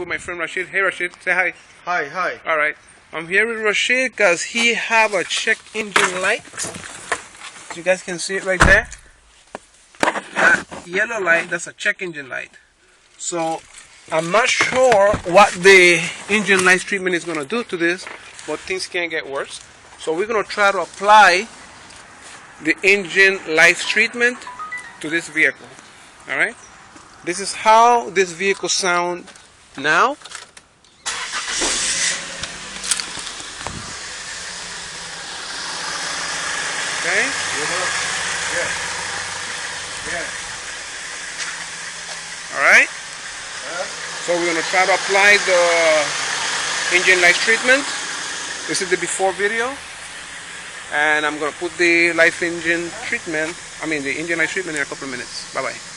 With my friend Rashid. Hey Rashid, say hi. Hi. All right, I'm here with Rashid because he have a check engine light. As you guys can see it right there. That yellow light, that's a check engine light. So I'm not sure what the engine light treatment is going to do to this, but things can get worse. So we're going to try to apply the engine light treatment to this vehicle. All right. This is how this vehicle sound now. Okay. Yeah. All right. So we're gonna try to apply the engine light treatment. This is the before video, and I'm gonna put the the engine light treatment in a couple of minutes. Bye bye.